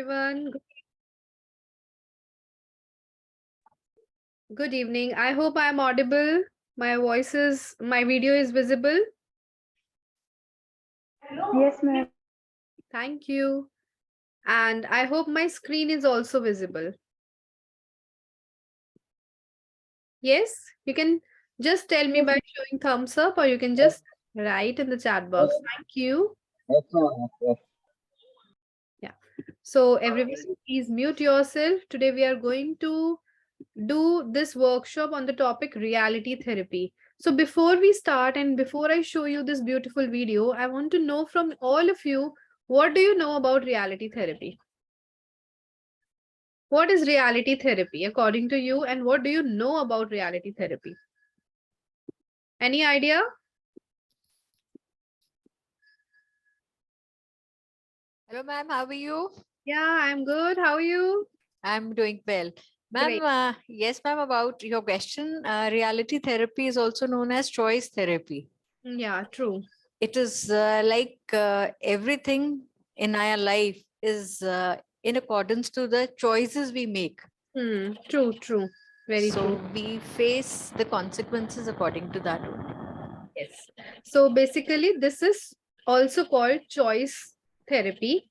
Everyone. Good evening. I hope I am audible. My video is visible. Yes, ma'am. Thank you. And I hope my screen is also visible. Yes, you can just tell me by showing thumbs up, or you can just write in the chat box. Thank you. Yeah. So everyone, please mute yourself. Today we are going to do this workshop on the topic reality therapy. So before we start and before I show you this beautiful video, I want to know from all of you, what do you know about reality therapy? What is reality therapy according to you, and what do you know about reality therapy? Any idea? Hello, ma'am. How are you? Yeah, I'm good. How are you? I'm doing well. Great. Ma'am, yes, ma'am, about your question, reality therapy is also known as choice therapy. Yeah, true. It is like everything in our life is in accordance to the choices we make. True, true. Very So true. we face the consequences according to that only. Yes. So basically, this is also called choice therapy,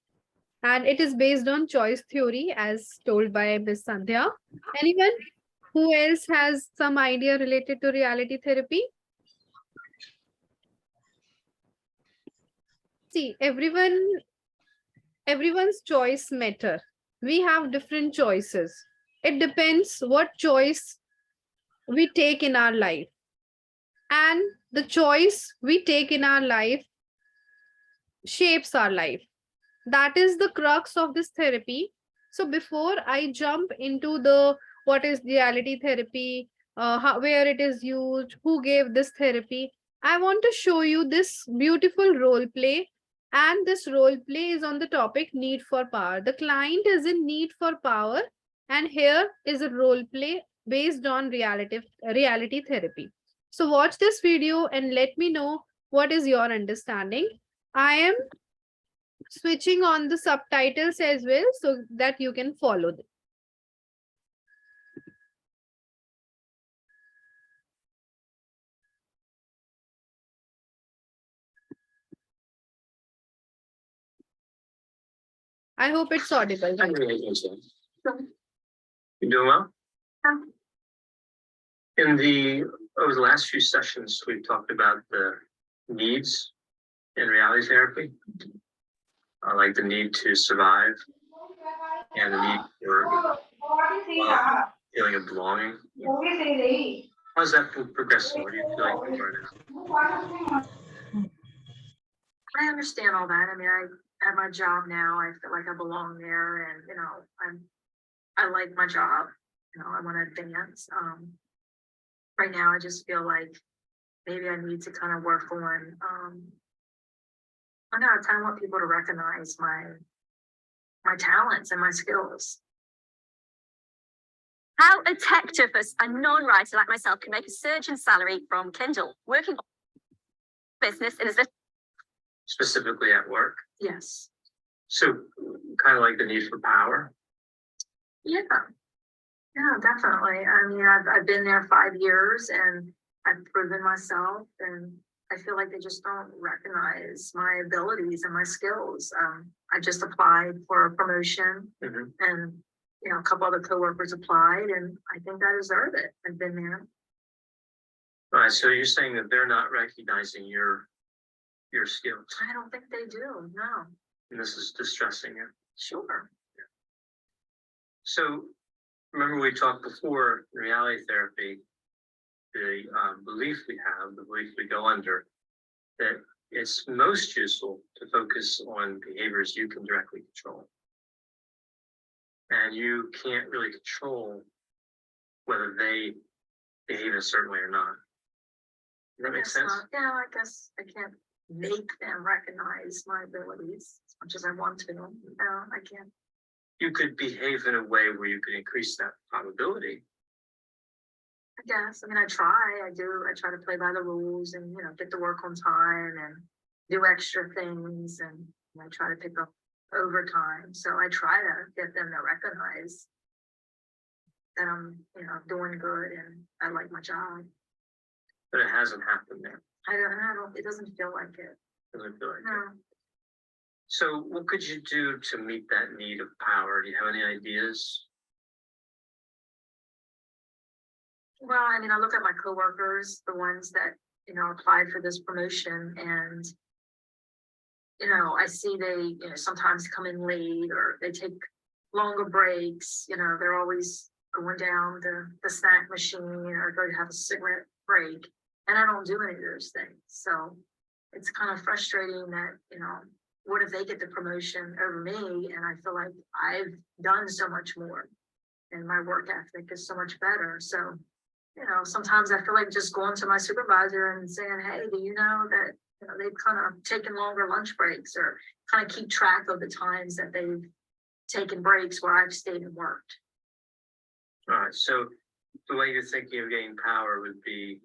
and it is based on choice theory as told by Ms. Sandhya. Anyone who else has some idea related to reality therapy? See, everyone's choice matter. We have different choices. It depends what choice we take in our life. And the choice we take in our life shapes our life. That is the crux of this therapy. So before I jump into the what is reality therapy, where it is used, who gave this therapy, I want to show you this beautiful role play. And this role play is on the topic need for power. The client is in need for power, and here is a role play based on reality therapy. So watch this video and let me know what is your understanding. I am switching on the subtitles as well so that you can follow them. I hope it's audible. I'm Right? really good, sir. You doing well? In over the last few sessions, we've talked about the needs in reality therapy, like the need to survive and the need for feeling of belonging. How's that progressing? What do you feel like you are now? I understand all that. I mean, I have my job now. I feel like I belong there, and I like my job. I want to advance. Right now, I just feel like maybe I need to kind of work on. I know I kind of want people to recognize my talents and my skills. How a tech-focused and non-writer like myself can make a surge in salary from Kindle, working on business in as little. Specifically at work? Yes. So kind of like the need for power? Yeah. Yeah, definitely. I mean, I've been there 5 years and I've proven myself, and I feel like they just don't recognize my abilities and my skills. I just applied for a promotion, and a couple other coworkers applied, and I think I deserve it. I've been there. All right, so you're saying that they're not recognizing your skills? I don't think they do, no. And this is distressing you? Sure. So remember we talked before in reality therapy, the belief we go under, that it's most useful to focus on behaviors you can directly control. And you can't really control whether they behave a certain way or not. Does that make sense? Yeah, I guess I can't make them recognize my abilities as much as I want to. No, I can't. You could behave in a way where you could increase that probability. I guess. I mean, I try. I try to play by the rules and, get to work on time and do extra things. And I try to pick up over time. So I try to get them to recognize that I'm, doing good and I like my job. But it hasn't happened there. It doesn't feel like it. Doesn't feel like it. No. So what could you do to meet that need of power? Do you have any ideas? Well, I mean, I look at my coworkers, the ones that, applied for this promotion, and, I see they, sometimes come in late or they take longer breaks, they're always going down the snack machine or go to have a cigarette break. And I don't do any of those things. So it's kind of frustrating that, what if they get the promotion over me and I feel like I've done so much more and my work ethic is so much better. So, sometimes I feel like just going to my supervisor and saying, hey, do you know that, they've kind of taken longer lunch breaks, or kind of keep track of the times that they've taken breaks where I've stayed and worked. All right. So the way you're thinking of gaining power would be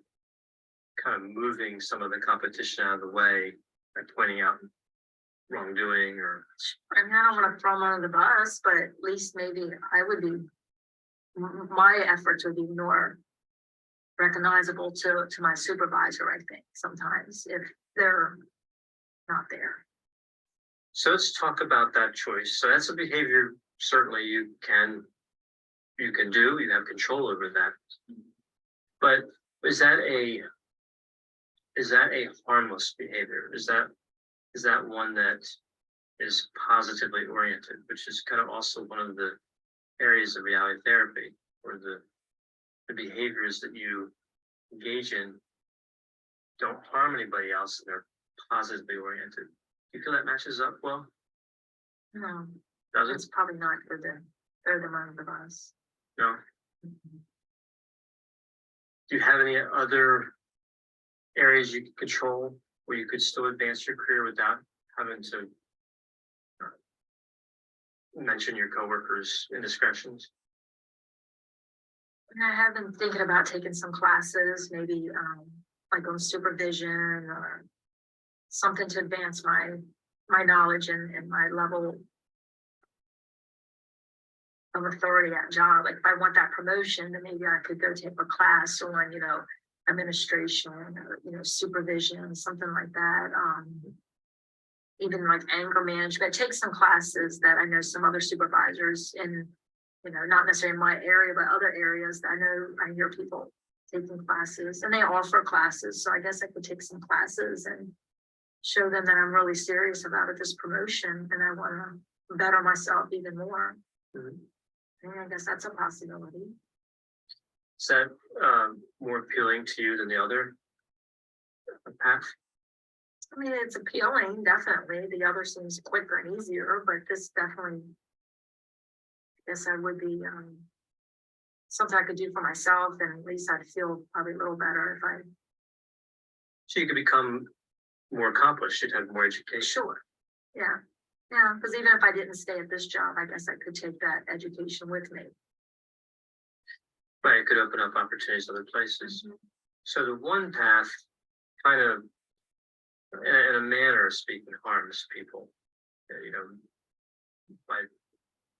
kind of moving some of the competition out of the way, like pointing out wrongdoing or. I mean, I don't want to throw them under the bus, but at least maybe my efforts would be more recognizable to my supervisor, I think, sometimes, if they're not there. So let's talk about that choice. So that's a behavior certainly you can do, you have control over that. But is that a harmless behavior? Is that one that is positively oriented, which is kind of also one of the areas of reality therapy, or the behaviors that you engage in don't harm anybody else and they're positively oriented. Do you feel that matches up well? No, Does it's it? probably not for them. They're the under the bus. No. Mhm. Do you have any other areas you can control where you could still advance your career without having to mention your coworkers' indiscretions? And I have been thinking about taking some classes, maybe like on supervision or something to advance my knowledge and my level of authority at job. Like if I want that promotion, then maybe I could go take a class on, administration or, supervision, something like that. Even like anger management, take some classes that I know some other supervisors in, not necessarily in my area, but other areas that I hear people taking classes, and they offer classes. So I guess I could take some classes and show them that I'm really serious about this promotion and I want to better myself even more. Mhm. And I guess that's a possibility. Is that more appealing to you than the other path? I mean, it's appealing, definitely. The other seems quicker and easier, but this definitely, I guess I would be something I could do for myself, and at least I'd feel probably a little better if I. So you could become more accomplished, you'd have more education. Sure. Yeah. Yeah. Because even if I didn't stay at this job, I guess I could take that education with me. Right, it could open up opportunities other places. Mhm. So the one path kind of, in a manner of speaking, harms people, by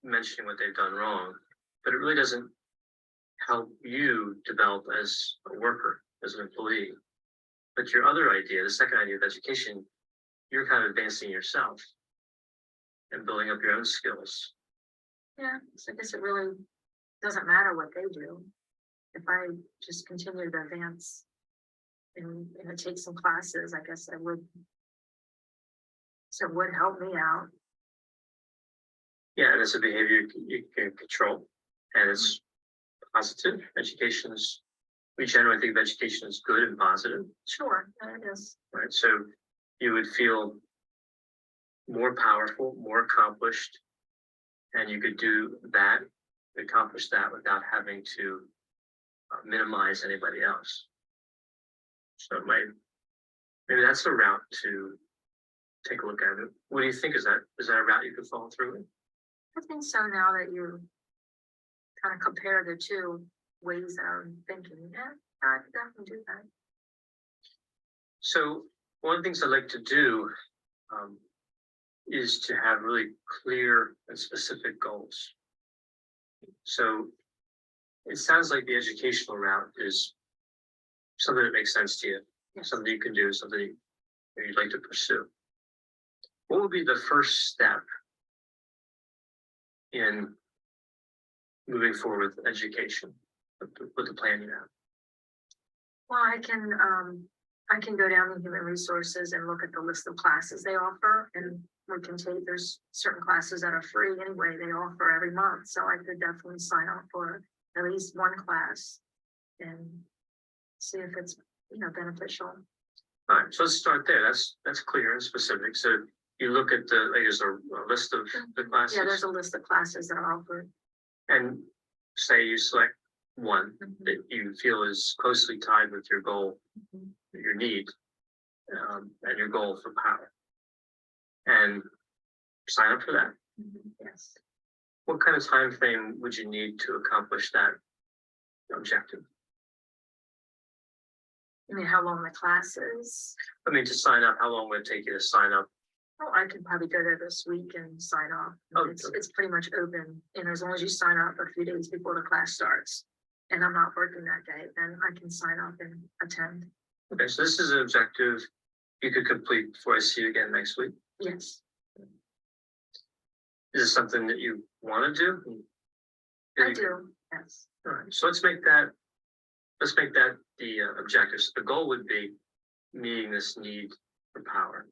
mentioning what they've done wrong, but it really doesn't help you develop as a worker, as an employee. But your other idea, the second idea of education, you're kind of advancing yourself and building up your own skills. Yeah. So I guess it really doesn't matter what they do. If I just continue to advance and take some classes, I guess I would. So it would help me out. Yeah, and it's a behavior you can control, and it's positive. We generally think of education as good and positive, Sure, yeah, it is. right? So you would feel more powerful, more accomplished, and you could accomplish that without having to minimize anybody else. So maybe that's a route to take a look at it. What do you think? Is that a route you could follow through with? I think so, now that you kind of compare the two ways that I'm thinking. Yeah, I could definitely do that. So one of the things I like to do is to have really clear and specific goals. So it sounds like the educational route is something that makes sense to you, something you can do, something you'd like to pursue. What would be the first step in moving forward with education, with the plan you have? Well, I can go down to human resources and look at the list of classes they offer, and we can take, there's certain classes that are free anyway, they offer every month, so I could definitely sign up for at least one class and see if it's, beneficial. All right, so let's start there. That's clear and specific. So you look at there's a list of the classes. Yeah, there's a list of classes that are offered. And say you select one that you feel is closely tied with your goal, your need, and your goal for power, and sign up for that. Yes. What kind of time frame would you need to accomplish that objective? I mean, how long the class is? I mean, to sign up, how long would it take you to sign up? Oh, I could probably go there this week and sign up. Oh, It's okay. it's pretty much open, and as long as you sign up a few days before the class starts, and I'm not working that day, then I can sign up and attend. Okay, so this is an objective you could complete before I see you again next week. Yes, Is this something that you want to do? I do. Yes. All right, so let's make that the objective. So the goal would be meeting this need for power.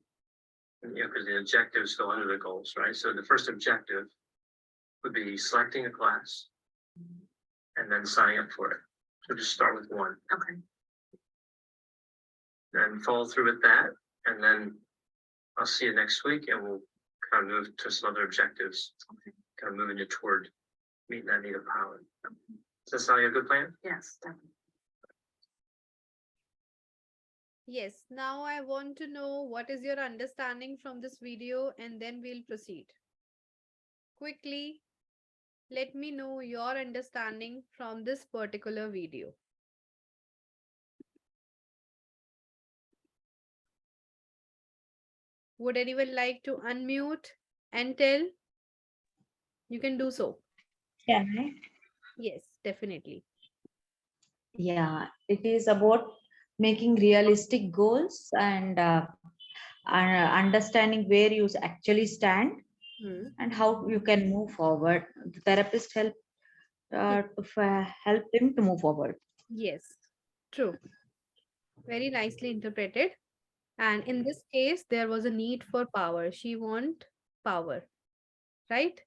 And, because the objectives go under the goals, right? So the first objective would be selecting a class and then signing up for it. So just start with one, Okay. and follow through with that, and then I'll see you next week, and we'll kind of move to some other objectives, kind of moving you toward meeting that need of power. Does that sound like a good plan? Yes, definitely. Yes, now I want to know what is your understanding from this video, and then we'll proceed. Quickly, let me know your understanding from this particular video. Would anyone like to unmute and tell? You can do so. Can I? Yes, definitely. Yeah, it is about making realistic goals and understanding where you actually stand Hmm. and how you can move forward. The therapist help help him to move forward. Yes, true. Very nicely interpreted. And in this case, there was a need for power. She want power, right?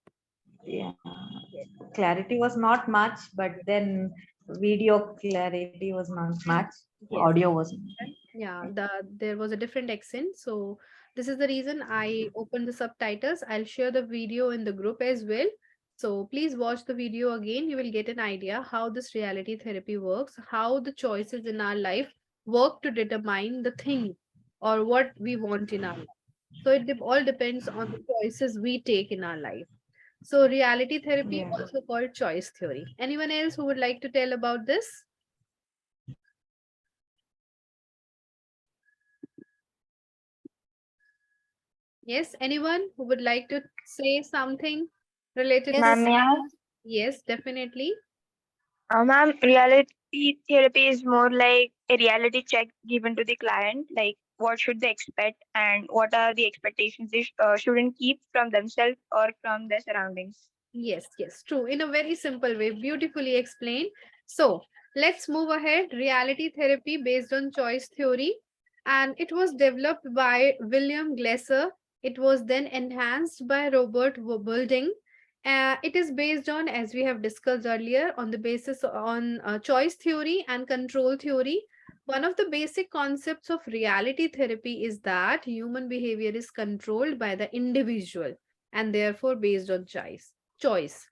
Yeah, Yes. clarity was not much, but then video clarity was not much. Yes. Audio was. Yeah, there was a different accent. So this is the reason I opened the subtitles. I'll share the video in the group as well. So please watch the video again. You will get an idea how this reality therapy works, how the choices in our life work to determine the thing or what we want in our life. So it all depends on the choices we take in our life. So reality therapy, Yeah. also called choice theory. Anyone else who would like to tell about this? Yes, anyone who would like to say something related to Yes. this? Ma'am, may I? Yes, definitely. Ma'am, reality therapy is more like a reality check given to the client, like what should they expect and what are the expectations they shouldn't keep from themselves or from their surroundings. Yes, yes, true. In a very simple way, beautifully explained. So let's move ahead. Reality therapy based on choice theory. And it was developed by William Glasser. It was then enhanced by Robert Boulding. It is based on, as we have discussed earlier, on the basis on choice theory and control theory. One of the basic concepts of reality therapy is that human behavior is controlled by the individual and therefore based on choice.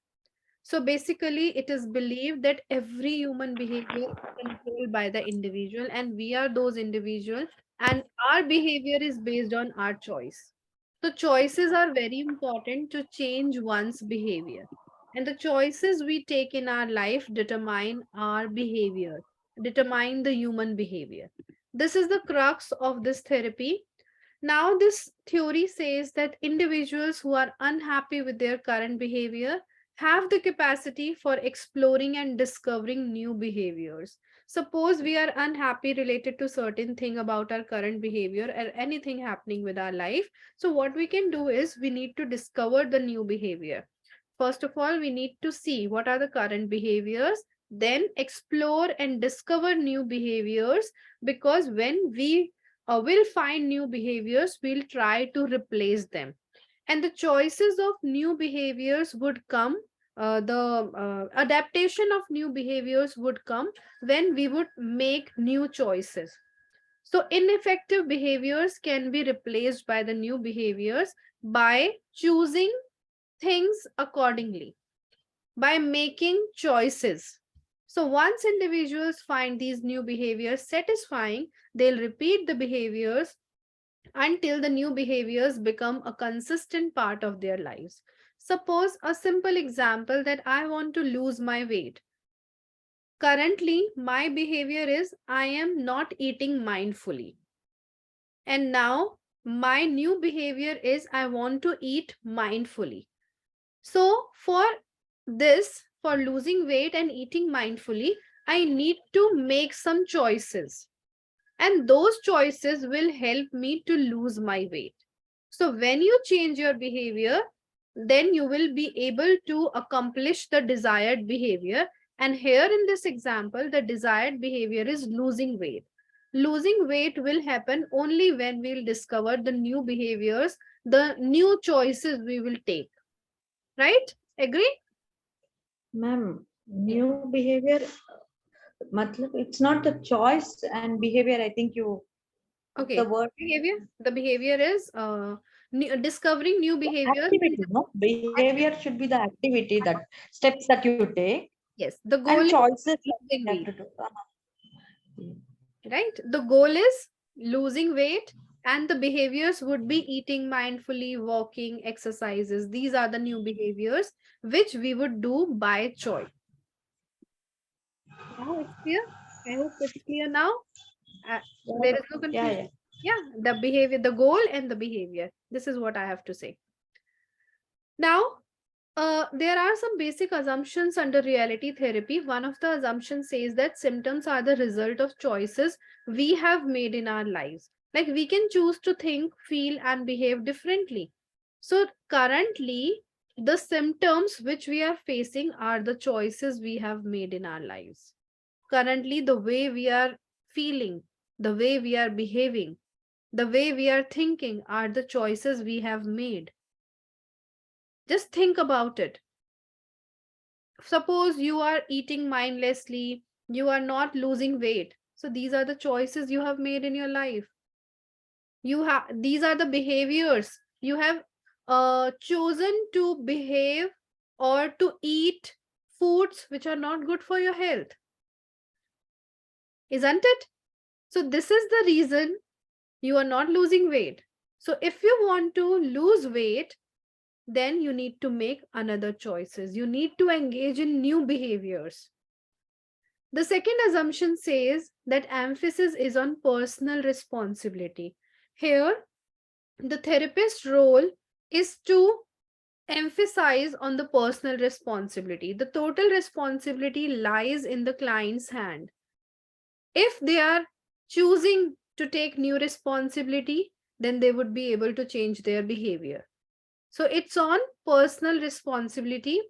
So basically, it is believed that every human behavior is controlled by the individual, and we are those individuals, and our behavior is based on our choice. So choices are very important to change one's behavior. And the choices we take in our life determine our behavior, determine the human behavior. This is the crux of this therapy. Now, this theory says that individuals who are unhappy with their current behavior have the capacity for exploring and discovering new behaviors. Suppose we are unhappy related to certain thing about our current behavior or anything happening with our life. So what we can do is we need to discover the new behavior. First of all, we need to see what are the current behaviors, then explore and discover new behaviors, because when we will find new behaviors, we'll try to replace them. And the choices of new behaviors would come, the adaptation of new behaviors would come when we would make new choices. So, ineffective behaviors can be replaced by the new behaviors by choosing things accordingly, by making choices. So once individuals find these new behaviors satisfying, they'll repeat the behaviors until the new behaviors become a consistent part of their lives. Suppose a simple example that I want to lose my weight. Currently, my behavior is I am not eating mindfully. And now my new behavior is I want to eat mindfully. So, for this, for losing weight and eating mindfully, I need to make some choices. And those choices will help me to lose my weight. So, when you change your behavior, then you will be able to accomplish the desired behavior. And here in this example, the desired behavior is losing weight. Losing weight will happen only when we'll discover the new behaviors, the new choices we will take. Right? Agree? Ma'am, new behavior, it's not the choice and behavior. I think you, the Okay. word Behavior. The behavior is discovering new behaviors. activity, no? Behavior should be the activity, that steps that you take, Yes. The and goal is choices that losing you have weight. to do. Right? The goal is losing weight, and the behaviors would be eating mindfully, walking, exercises. These are the new behaviors which we would do by choice. Now it's clear. I hope it's clear now. There is no Yeah, confusion. yeah. Yeah, the behavior, the goal, and the behavior. This is what I have to say. Now, there are some basic assumptions under reality therapy. One of the assumptions says that symptoms are the result of choices we have made in our lives. Like we can choose to think, feel, and behave differently. So, currently, the symptoms which we are facing are the choices we have made in our lives. Currently, the way we are feeling, the way we are behaving, the way we are thinking are the choices we have made. Just think about it. Suppose you are eating mindlessly, you are not losing weight. So these are the choices you have made in your life. You have, these are the behaviors you have chosen to behave or to eat foods which are not good for your health, isn't it? So this is the reason you are not losing weight. So if you want to lose weight, then you need to make another choices, you need to engage in new behaviors. The second assumption says that emphasis is on personal responsibility. Here, the therapist's role is to emphasize on the personal responsibility. The total responsibility lies in the client's hand. If they are choosing to take new responsibility, then they would be able to change their behavior. So it's on personal responsibility.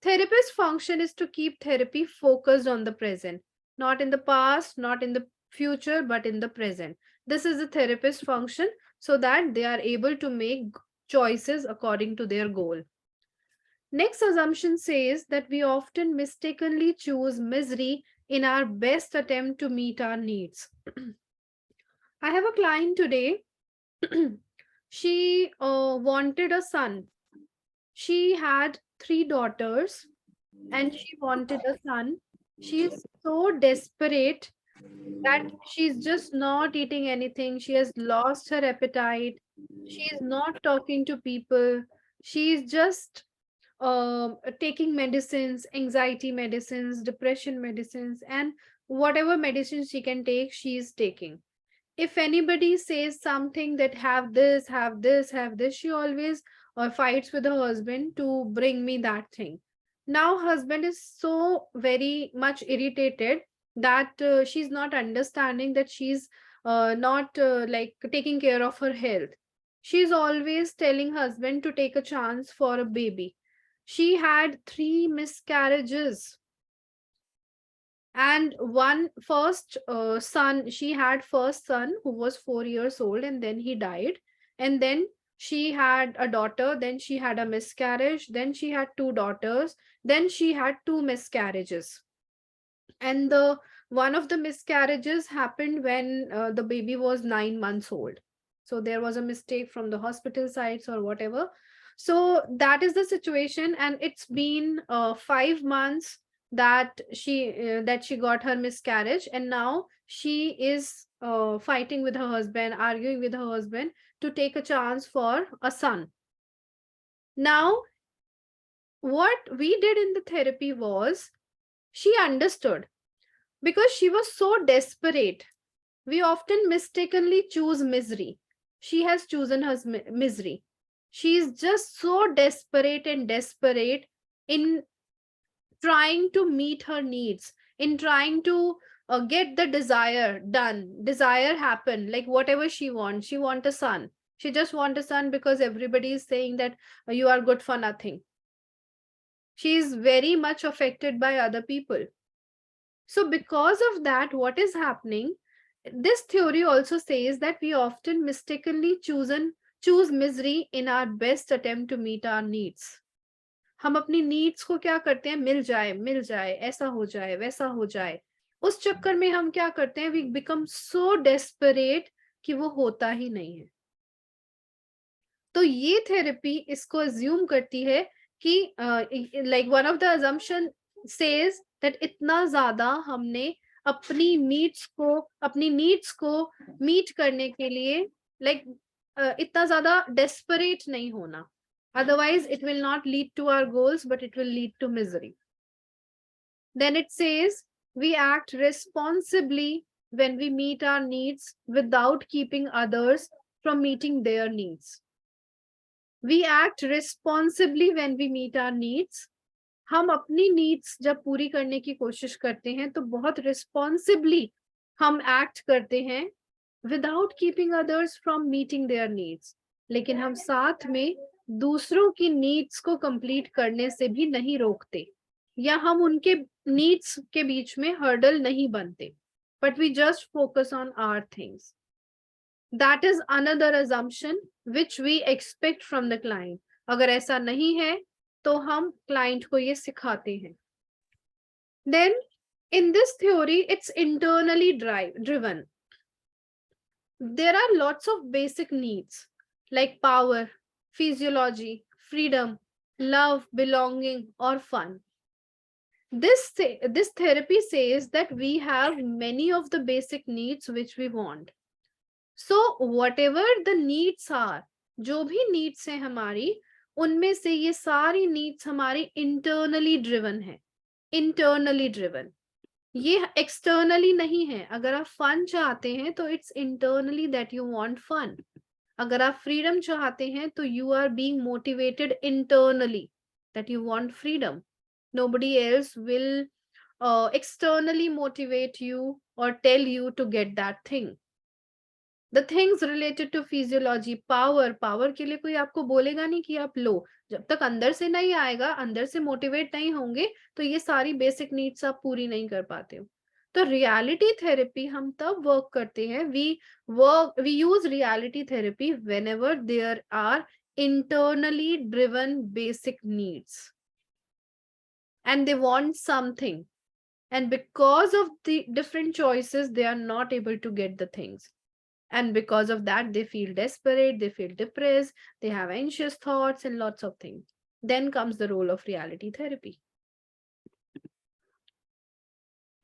Therapist's function is to keep therapy focused on the present, not in the past, not in the future, but in the present. This is the therapist's function, so that they are able to make choices according to their goal. Next assumption says that we often mistakenly choose misery in our best attempt to meet our needs. I have a client today. She wanted a son. She had three daughters and she wanted a son. She is so desperate that she's just not eating anything. She has lost her appetite. She is not talking to people. She is just taking medicines, anxiety medicines, depression medicines, and whatever medicines she can take, she is taking. If anybody says something that have this, have this, have this, she always fights with her husband to bring me that thing. Now husband is so very much irritated that she's not understanding that she's not like taking care of her health. She's always telling husband to take a chance for a baby. She had 3 miscarriages, and one first son, she had first son who was 4 years old, and then he died. And then she had a daughter, then she had a miscarriage, then she had 2 daughters, then she had 2 miscarriages. And the one of the miscarriages happened when the baby was 9 months old. So there was a mistake from the hospital sides or whatever. So that is the situation, and it's been 5 months that she got her miscarriage, and now she is fighting with her husband, arguing with her husband to take a chance for a son. Now what we did in the therapy was, she understood, because she was so desperate. We often mistakenly choose misery. She has chosen her misery. She is just so desperate and desperate in trying to meet her needs, in trying to get the desire done, desire happen, like whatever she wants. She wants a son. She just wants a son because everybody is saying that you are good for nothing. She is very much affected by other people. So because of that, what is happening? This theory also says that we often mistakenly choose misery in our best attempt to meet our needs. हम अपनी needs को क्या करते हैं, मिल जाए, ऐसा हो जाए, वैसा हो जाए, उस चक्कर में हम क्या करते हैं, वी बिकम सो डेस्परेट कि वो होता ही नहीं है. तो ये थेरेपी इसको अज्यूम करती है कि like one of the assumption says that इतना ज्यादा हमने अपनी नीड्स को मीट करने के लिए लाइक इतना ज्यादा डेस्परेट नहीं होना, otherwise it will not lead to our goals but it will lead to misery. Then it says we act responsibly when we meet our needs without keeping others from meeting their needs. We act responsibly when we meet our needs. हम अपनी needs जब पूरी करने की कोशिश करते हैं तो बहुत रिस्पॉन्सिबली हम एक्ट करते हैं without keeping others from meeting there needs. लेकिन हम साथ में दूसरों की नीड्स को कंप्लीट करने से भी नहीं रोकते, या हम उनके नीड्स के बीच में हर्डल नहीं बनते, but we just focus on our things. That is another assumption which we expect from the client. अगर ऐसा नहीं है तो हम client को ये सिखाते हैं. Then in this theory it's internally driven. There are lots of basic needs like power, physiology, freedom, love, belonging, or fun. This therapy says that we have many of the basic needs which we want. So whatever the needs are, जो भी needs हैं हमारी, उनमें से ये सारी needs हमारी internally driven है. Internally driven. ये externally नहीं है. अगर आप fun चाहते हैं तो it's internally that you want fun. अगर आप freedom चाहते हैं तो you are being motivated internally that you want freedom. Nobody else will externally motivate you or tell you to get that thing. The things related to physiology, power के लिए कोई आपको बोलेगा नहीं कि आप लो. जब तक अंदर से नहीं आएगा, अंदर से मोटिवेट नहीं होंगे, तो ये सारी बेसिक नीड्स आप पूरी नहीं कर पाते हो. तो रियलिटी थेरेपी हम तब वर्क करते हैं, we use reality therapy whenever there are internally driven basic needs and they want something, and because of the different choices they are not able to get the things. And because of that, they feel desperate, they feel depressed, they have anxious thoughts and lots of things. Then comes the role of reality therapy.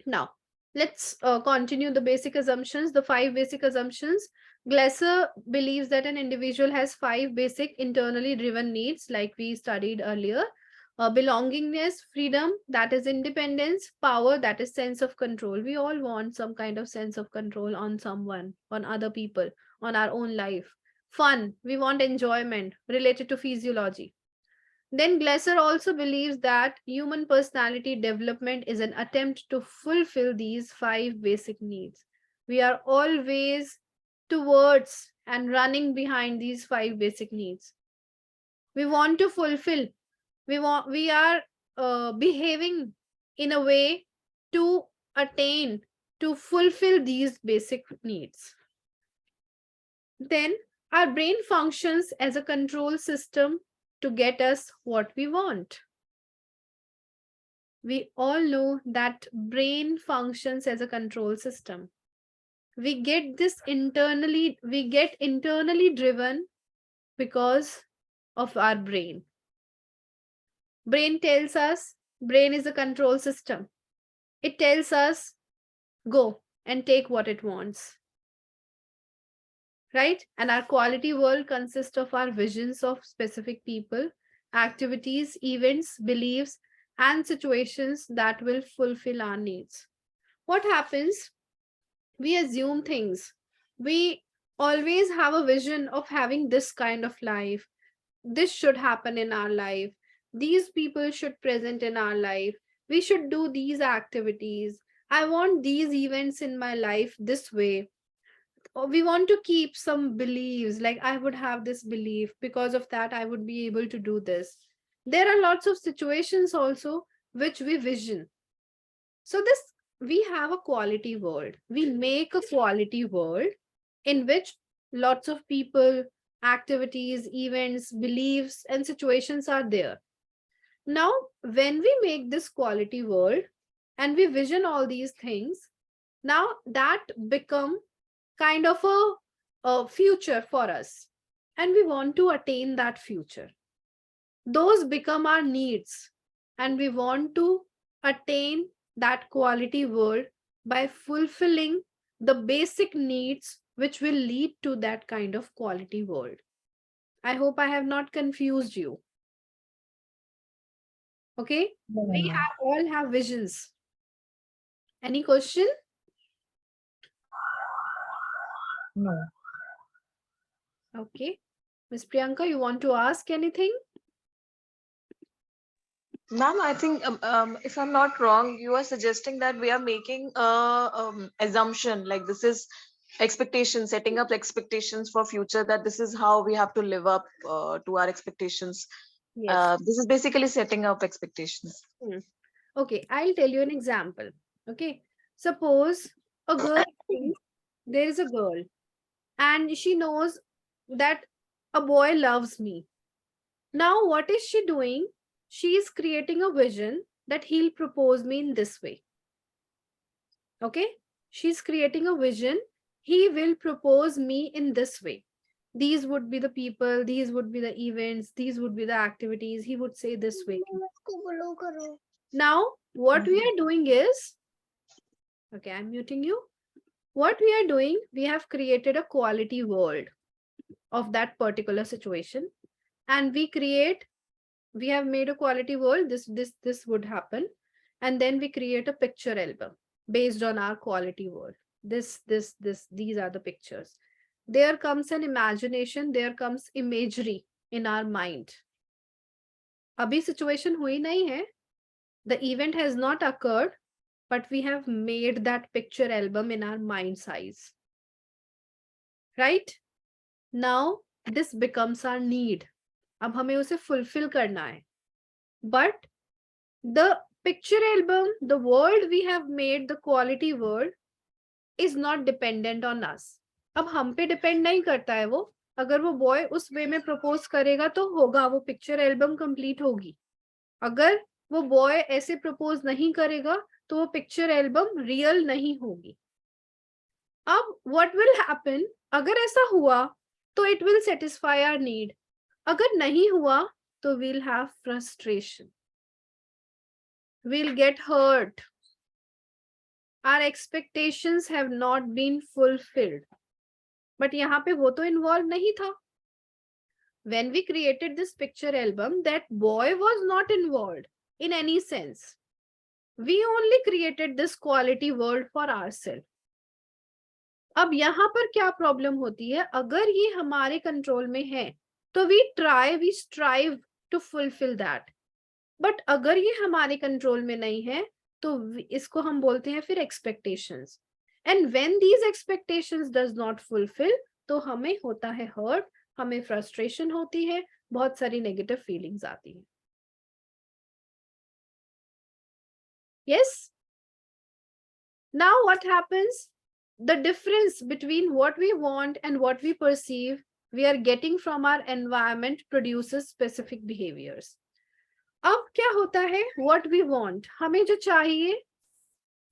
Now, let's continue the basic assumptions, the 5 basic assumptions. Glasser believes that an individual has 5 basic internally driven needs, like we studied earlier. belongingness, freedom, that is independence, power, that is sense of control. We all want some kind of sense of control on someone, on other people, on our own life. Fun, we want enjoyment related to physiology. Then Glasser also believes that human personality development is an attempt to fulfill these 5 basic needs. We are always towards and running behind these 5 basic needs. We want to fulfill, we are behaving in a way to attain, to fulfill these basic needs. Then our brain functions as a control system to get us what we want. We all know that brain functions as a control system. We get internally driven because of our brain. Brain tells us, brain is a control system. It tells us, go and take what it wants. Right? And our quality world consists of our visions of specific people, activities, events, beliefs, and situations that will fulfill our needs. What happens? We assume things. We always have a vision of having this kind of life. This should happen in our life. These people should present in our life. We should do these activities. I want these events in my life this way. We want to keep some beliefs, like I would have this belief, because of that I would be able to do this. There are lots of situations also which we vision. So this, we have a quality world, we make a quality world in which lots of people, activities, events, beliefs, and situations are there. Now when we make this quality world and we vision all these things, now that become kind of a future for us, and we want to attain that future. Those become our needs, and we want to attain that quality world by fulfilling the basic needs which will lead to that kind of quality world. I hope I have not confused you. Okay, we all have visions. Any question? No. Okay, Miss Priyanka, you want to ask anything? Ma'am, I think if I'm not wrong, you are suggesting that we are making a assumption, like this is expectations, setting up expectations for future, that this is how we have to live up to our expectations. Yes. This is basically setting up expectations. Okay, I'll tell you an example. Okay, suppose a girl thinks there is a girl and she knows that a boy loves me. Now, what is she doing? She is creating a vision that he'll propose me in this way. Okay, she's creating a vision, he will propose me in this way. These would be the people, these would be the events, these would be the activities, he would say this way. Now, what we are doing is, okay, I'm muting you. What we are doing, we have created a quality world of that particular situation, and we have made a quality world, this would happen, and then we create a picture album based on our quality world. These are the pictures. There comes an imagination, there comes imagery in our mind. Abhi situation hui nahi hai, the event has not occurred, but we have made that picture album in our mind size. Right? Now, this becomes our need. अब हमें उसे fulfill करना है. But the picture album, the world we have made, the quality world, is not dependent on us. अब हम पे depend नहीं करता है वो. अगर वो boy उस way में propose करेगा तो होगा, वो picture album complete होगी. अगर वो boy ऐसे propose नहीं करेगा तो वो picture album real नहीं होगी. अब what will happen? अगर ऐसा हुआ तो it will satisfy our need. अगर नहीं हुआ तो we'll have frustration. We'll get hurt. Our expectations have not been fulfilled. But यहाँ पे वो तो involved नहीं था. When we created this picture album, that boy was not involved in any sense. We only created this quality world for ourselves. अब यहाँ पर क्या प्रॉब्लम होती है, अगर ये हमारे कंट्रोल में है तो we strive to fulfil that, but अगर ये हमारे कंट्रोल में नहीं है तो इसको हम बोलते हैं फिर expectations. And when these expectations does not fulfil तो हमें होता है हर्ट, हमें फ्रस्ट्रेशन होती है, बहुत सारी नेगेटिव फीलिंग्स आती है. Yes. Now what happens? The difference between what we want and what we perceive we are getting from our environment produces specific behaviors. अब क्या होता है, what we want, हमें जो चाहिए,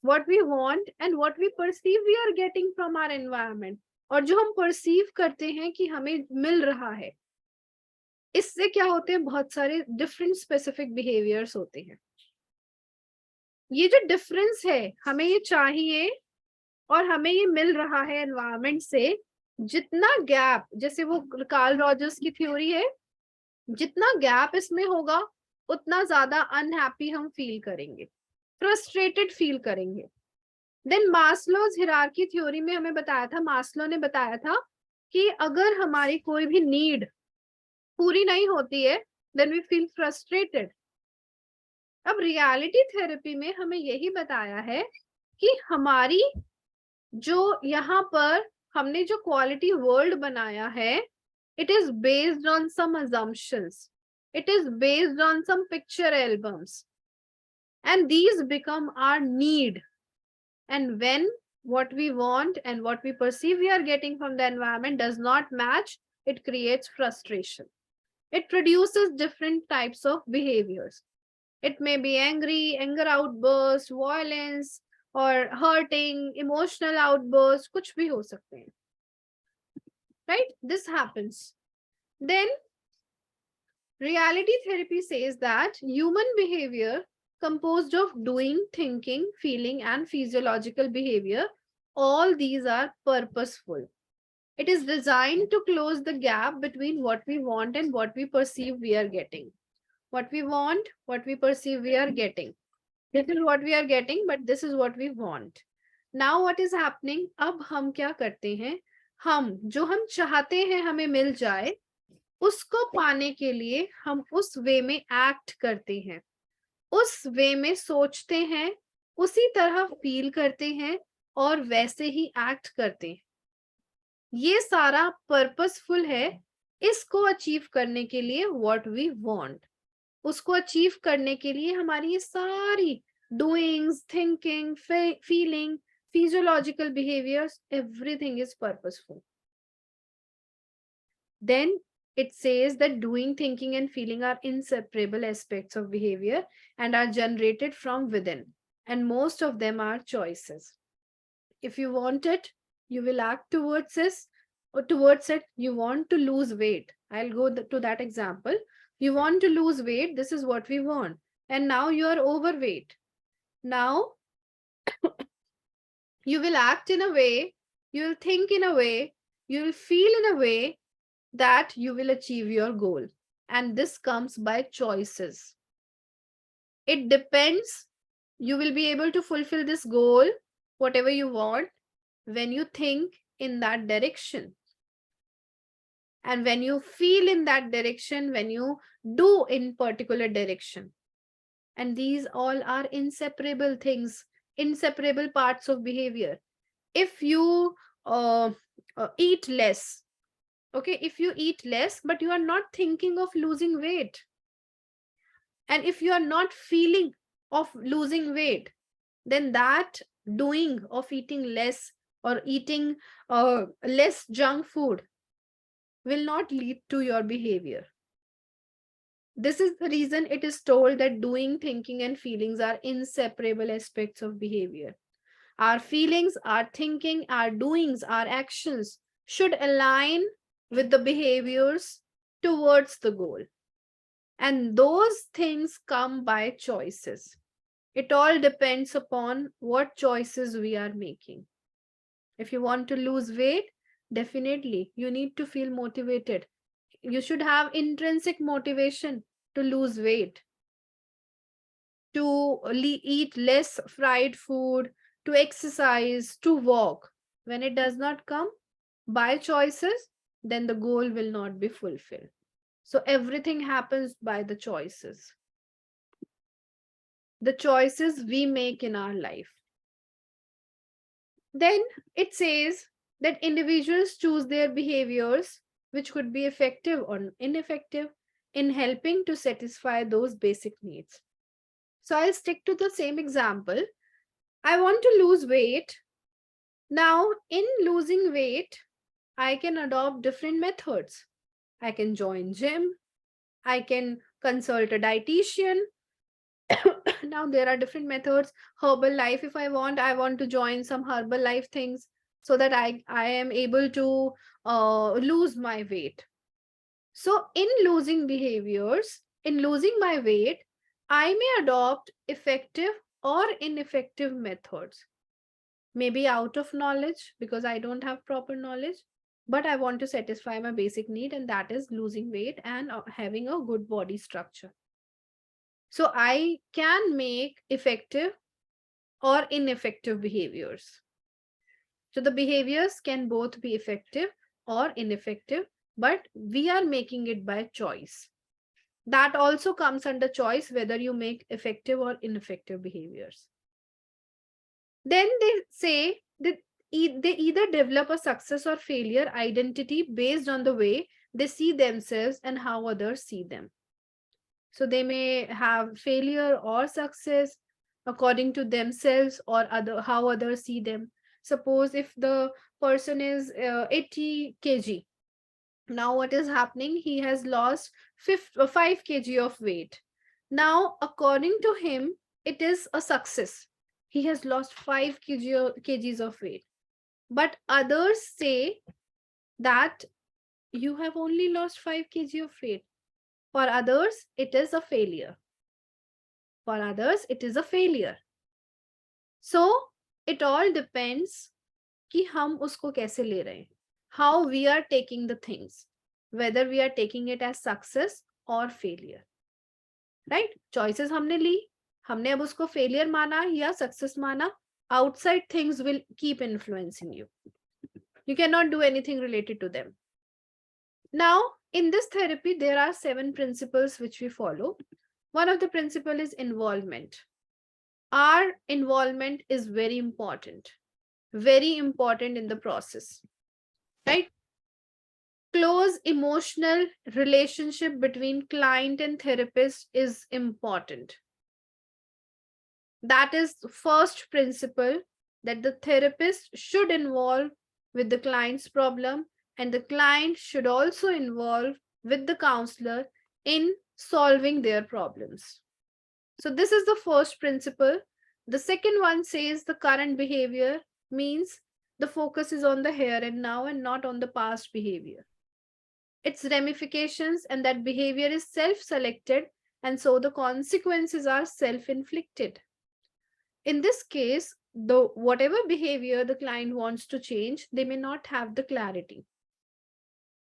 what we want and what we perceive we are getting from our environment, और जो हम perceive करते हैं कि हमें मिल रहा है, इससे क्या होते हैं, बहुत सारे different specific behaviors होते हैं. ये जो डिफरेंस है, हमें ये चाहिए और हमें ये मिल रहा है एनवायरनमेंट से, जितना गैप, जैसे वो कार्ल रॉजर्स की थ्योरी है, जितना गैप इसमें होगा उतना ज्यादा अनहैप्पी हम फील करेंगे, फ्रस्ट्रेटेड फील करेंगे. देन मास्लोज हिरार्की थ्योरी में हमें बताया था, मास्लो ने बताया था कि अगर हमारी कोई भी नीड पूरी नहीं होती है देन वी फील फ्रस्ट्रेटेड. अब रियलिटी थेरेपी में हमें यही बताया है कि हमारी जो यहाँ पर हमने जो क्वालिटी वर्ल्ड बनाया है, it is based on some assumptions, it is based on some picture albums, and these become our need. And when what we want and what we perceive we are getting from the environment does not match, it creates frustration. It produces different types of behaviors. It may be anger outburst, violence, or hurting, emotional outburst, कुछ भी हो सकते हैं. Right? This happens. Then reality therapy says that human behavior composed of doing, thinking, feeling, and physiological behavior, all these are purposeful. It is designed to close the gap between what we want and what we perceive we are getting. What we want, what we perceive we are getting. This is what we are getting, but this is what we want. Now what is happening? अब हम क्या करते हैं, हम जो हम चाहते हैं हमें मिल जाए, उसको पाने के लिए हम उस वे में एक्ट करते हैं, उस वे में सोचते हैं, उसी तरह फील करते हैं और वैसे ही एक्ट करते हैं. ये सारा पर्पसफुल है. इसको अचीव करने के लिए व्हाट वी वांट, उसको अचीव करने के लिए हमारी ये सारी doings, thinking, feeling, physiological behaviors, everything is purposeful. Then it says that doing, thinking, and feeling are inseparable aspects of behavior and are generated from within, and most of them are choices. If you want it, you will act towards this, or towards it. You want to lose weight, I'll go to that example. You want to lose weight, this is what we want, and now you are overweight. Now you will act in a way, you will think in a way, you will feel in a way that you will achieve your goal. And this comes by choices. It depends. You will be able to fulfill this goal, whatever you want, when you think in that direction. And when you feel in that direction, when you do in particular direction. And these all are inseparable things, inseparable parts of behavior. If you eat less, okay, if you eat less but you are not thinking of losing weight, and if you are not feeling of losing weight, then that doing of eating less or eating less junk food will not lead to your behavior. This is the reason it is told that doing, thinking, and feelings are inseparable aspects of behavior. Our feelings, our thinking, our doings, our actions should align with the behaviors towards the goal. And those things come by choices. It all depends upon what choices we are making. If you want to lose weight, definitely you need to feel motivated. You should have intrinsic motivation to lose weight, to eat less fried food, to exercise, to walk. When it does not come by choices, then the goal will not be fulfilled. So everything happens by the choices we make in our life. Then it says that individuals choose their behaviors, which could be effective or ineffective, in helping to satisfy those basic needs. So I'll stick to the same example. I want to lose weight. Now, in losing weight, I can adopt different methods. I can join gym. I can consult a dietitian. Now there are different methods. Herbal life, if I want to join some herbal life things so that I am able to lose my weight. So in losing behaviors, in losing my weight, I may adopt effective or ineffective methods. Maybe out of knowledge because I don't have proper knowledge, but I want to satisfy my basic need, and that is losing weight and having a good body structure. So I can make effective or ineffective behaviors. So the behaviors can both be effective or ineffective, but we are making it by choice. That also comes under choice whether you make effective or ineffective behaviors. Then they say that they either develop a success or failure identity based on the way they see themselves and how others see them. So they may have failure or success according to themselves or how others see them. Suppose if the person is 80 kg, now what is happening? He has lost 5 kg of weight. Now, according to him, it is a success. He has lost 5 kgs of weight. But others say that you have only lost 5 kg of weight. For others, it is a failure. For others, it is a failure. So, it all depends कि हम उसको कैसे ले रहे हैं. How we are taking the things. Whether we are taking it as success or failure. Right? Choices हमने ली. हमने अब उसको failure माना या success माना. Outside things will keep influencing you. You cannot do anything related to them. Now, in this therapy, there are 7 principles which we follow. One of the principle is involvement. Our involvement is very important in the process, right? Close emotional relationship between client and therapist is important. That is the first principle, that the therapist should involve with the client's problem, and the client should also involve with the counselor in solving their problems. So this is the first principle. The second one says the current behavior, means the focus is on the here and now and not on the past behavior. Its ramifications, and that behavior is self-selected, and so the consequences are self-inflicted. In this case, whatever behavior the client wants to change, they may not have the clarity.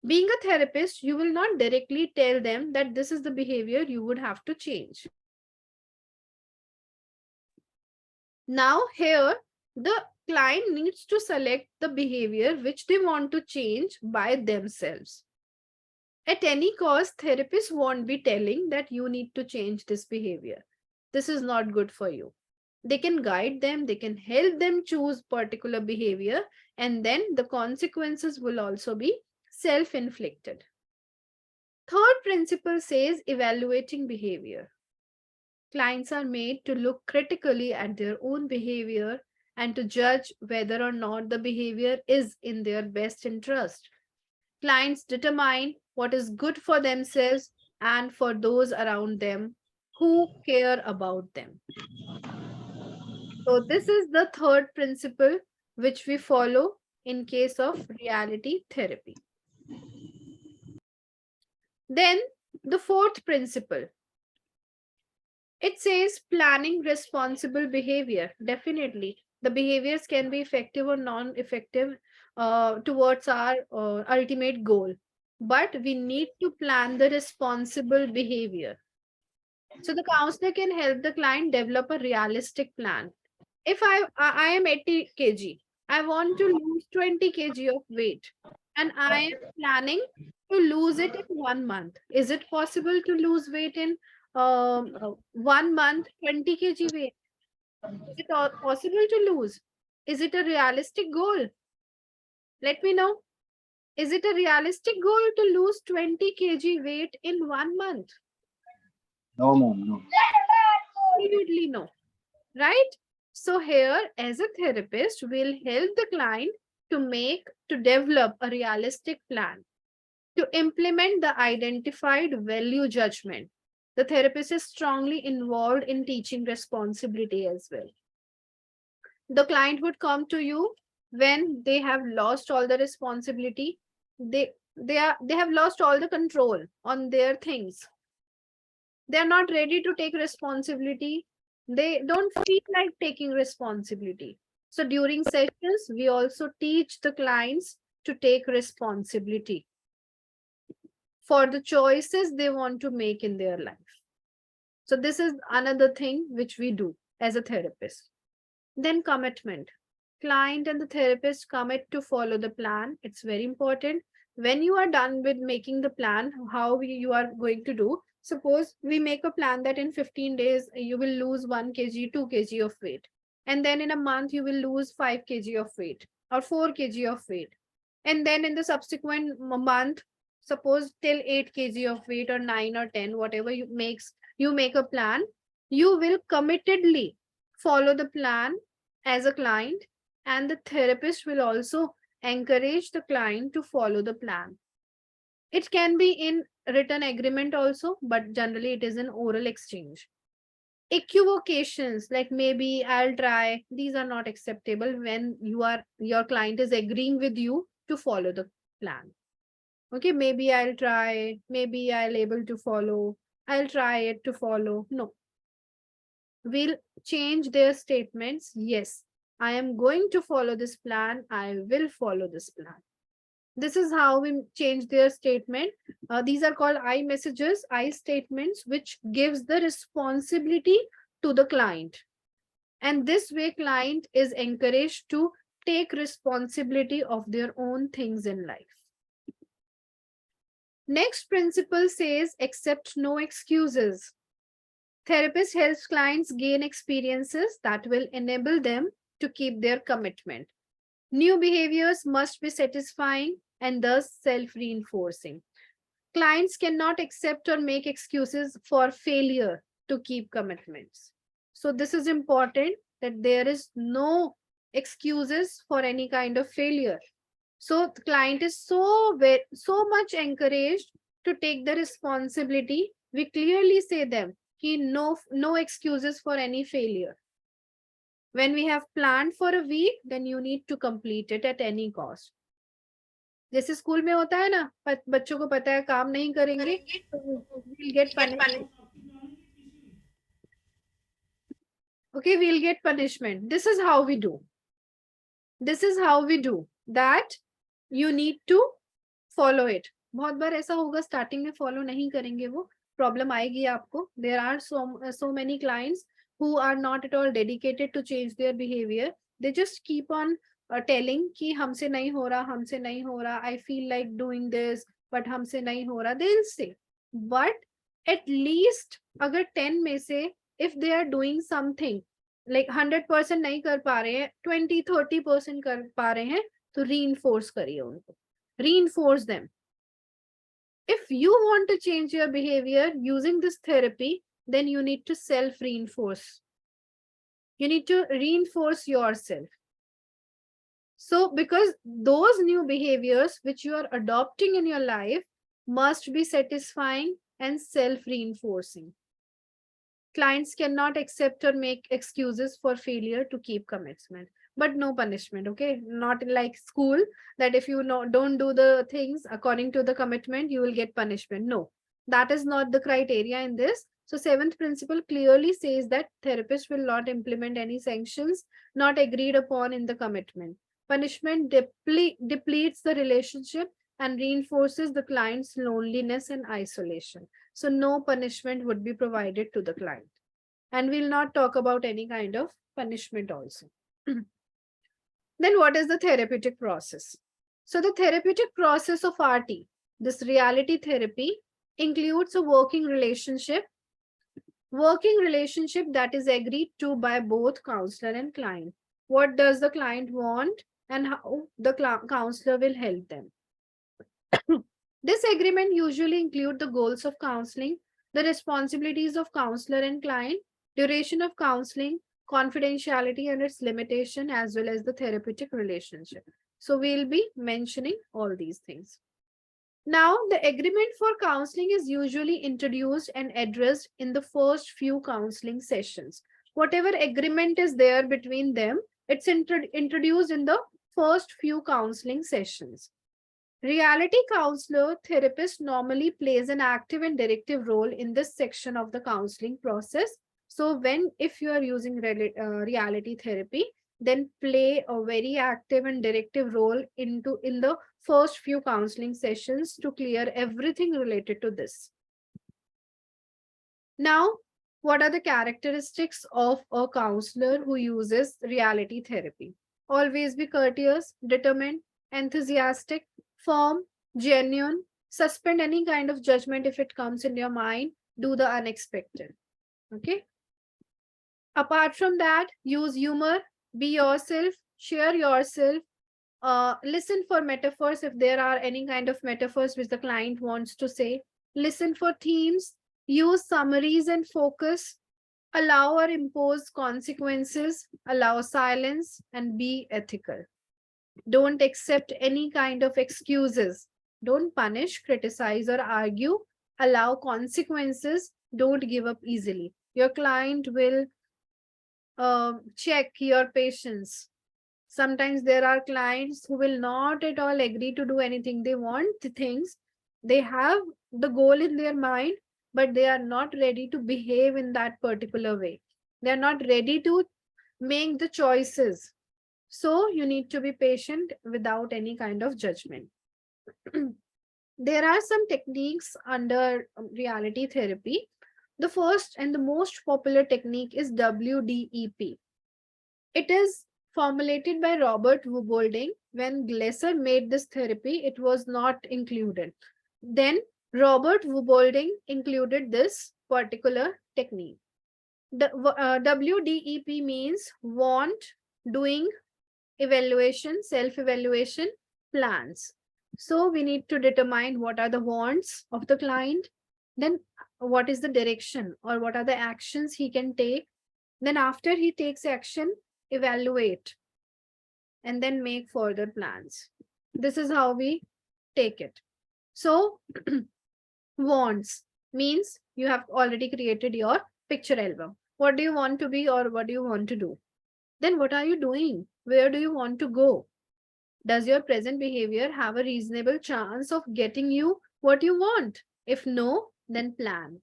Being a therapist, you will not directly tell them that this is the behavior you would have to change. Now here, the client needs to select the behavior which they want to change by themselves. At any cost, therapists won't be telling that you need to change this behavior. This is not good for you. They can guide them, they can help them choose particular behavior, and then the consequences will also be self-inflicted. Third principle says evaluating behavior. Clients are made to look critically at their own behavior and to judge whether or not the behavior is in their best interest. Clients determine what is good for themselves and for those around them who care about them. So this is the third principle which we follow in case of reality therapy. Then the fourth principle, it says planning responsible behavior. Definitely, the behaviors can be effective or non-effective towards our ultimate goal. but we need to plan the responsible behavior. So the counselor can help the client develop a realistic plan. If I am 80 kg, I want to lose 20 kg of weight, and I am planning to lose it in 1 month. Is it possible to lose weight in 1 month, 20 kg weight? Is it possible to lose? Is it a realistic goal? Let me know. Is it a realistic goal to lose 20 kg weight in 1 month? No, ma'am, no. Absolutely no. Right? So here, as a therapist, we'll help the client to develop a realistic plan, to implement the identified value judgment. The therapist is strongly involved in teaching responsibility as well. The client would come to you when they have lost all the responsibility. They have lost all the control on their things. They're not ready to take responsibility. They don't feel like taking responsibility. So during sessions, we also teach the clients to take responsibility for the choices they want to make in their life. So this is another thing which we do as a therapist. Then commitment. Client and the therapist commit to follow the plan. It's very important. When you are done with making the plan, how you are going to do, suppose we make a plan that in 15 days you will lose 1 kg, 2 kg of weight. And then in a month you will lose 5 kg of weight or 4 kg of weight. And then in the subsequent month, suppose till 8 kg of weight or 9 or 10, whatever you make a plan, you will committedly follow the plan as a client, and the therapist will also encourage the client to follow the plan. It can be in written agreement also, but generally it is an oral exchange. Equivocations like maybe I'll try, these are not acceptable when your client is agreeing with you to follow the plan. Okay, maybe I'll try, maybe I'll able to follow, I'll try it to follow. No, will change their statements. Yes, I am going to follow this plan. I will follow this plan. This is how we change their statement. These are called I messages, I statements, which gives the responsibility to the client. And this way, client is encouraged to take responsibility of their own things in life. Next principle says accept no excuses. Therapist helps clients gain experiences that will enable them to keep their commitment. New behaviors must be satisfying and thus self-reinforcing. Clients cannot accept or make excuses for failure to keep commitments. So this is important, that there is no excuses for any kind of failure. So the client is so much encouraged to take the responsibility. We clearly say them, no excuses for any failure. When we have planned for a week, then you need to complete it at any cost. जैसे school में होता है ना, बच्चों को पता है काम नहीं करेंगे तो we'll get punished. Okay, we'll get punishment. This is how we do. This is how we do that. You need to follow it. बहुत बार ऐसा होगा स्टार्टिंग में फॉलो नहीं करेंगे, वो प्रॉब्लम आएगी आपको. There are so many clients who are not at all dedicated to change their behavior. They just keep on telling कि हमसे नहीं हो रहा, I feel like doing this, but हमसे नहीं हो रहा. They'll say, but at least अगर 10 में से if they are doing something like 100% नहीं कर पा रहे हैं, 20-30% कर पा रहे हैं, तो reinforce करिए उनको. Reinforce them. If you want to change your behavior using this therapy, then you need to self-reinforce. You need to reinforce yourself. So, because those new behaviors which you are adopting in your life must be satisfying and self-reinforcing. Clients cannot accept or make excuses for failure to keep commitment, but no punishment. Okay, not like school that if you don't do the things according to the commitment, you will get punishment. No, that is not the criteria in this. So 7th principle clearly says that therapist will not implement any sanctions not agreed upon in the commitment. Punishment depletes the relationship and reinforces the client's loneliness and isolation. So no punishment would be provided to the client. And we'll not talk about any kind of punishment also. Then what is the therapeutic process? So the therapeutic process of RT, this reality therapy, includes a working relationship that is agreed to by both counselor and client. What does the client want and how the counselor will help them. This agreement usually include the goals of counseling, the responsibilities of counselor and client, duration of counseling, confidentiality and its limitation, as well as the therapeutic relationship. So we'll be mentioning all these things. Now, the agreement for counseling is usually introduced and addressed in the first few counseling sessions. Whatever agreement is there between them, it's introduced in the first few counseling sessions. Reality counselor therapist normally plays an active and directive role in this section of the counseling process. So if you are using reality therapy, then play a very active and directive role in the first few counseling sessions to clear everything related to this. Now, what are the characteristics of a counselor who uses reality therapy? Always be courteous, determined, enthusiastic, firm, genuine, suspend any kind of judgment if it comes in your mind, do the unexpected. Okay. Apart from that, use humor, be yourself, share yourself, listen for metaphors if there are any kind of metaphors which the client wants to say, listen for themes, use summaries and focus, allow or impose consequences, allow silence, and be ethical. Don't accept any kind of excuses. Don't punish, criticize, or argue. Allow consequences. Don't give up easily. Your client will check your patience. Sometimes there are clients who will not at all agree to do anything. They want the things, they have the goal in their mind, but they are not ready to behave in that particular way. They are not ready to make the choices. So you need to be patient without any kind of judgment. There are some techniques under reality therapy. The first and the most popular technique is WDEP. It is formulated by Robert Wubolding. When Glesser made this therapy, it was not included. Then Robert Wubolding included this particular technique. The WDEP means want, doing, evaluation, self-evaluation, plans. So we need to determine what are the wants of the client, then what is the direction or what are the actions he can take. Then after he takes action, evaluate and then make further plans. This is how we take it. So wants means you have already created your picture album. What do you want to be or what do you want to do? Then what are you doing? Where do you want to go? Does your present behavior have a reasonable chance of getting you what you want? If no, then plan.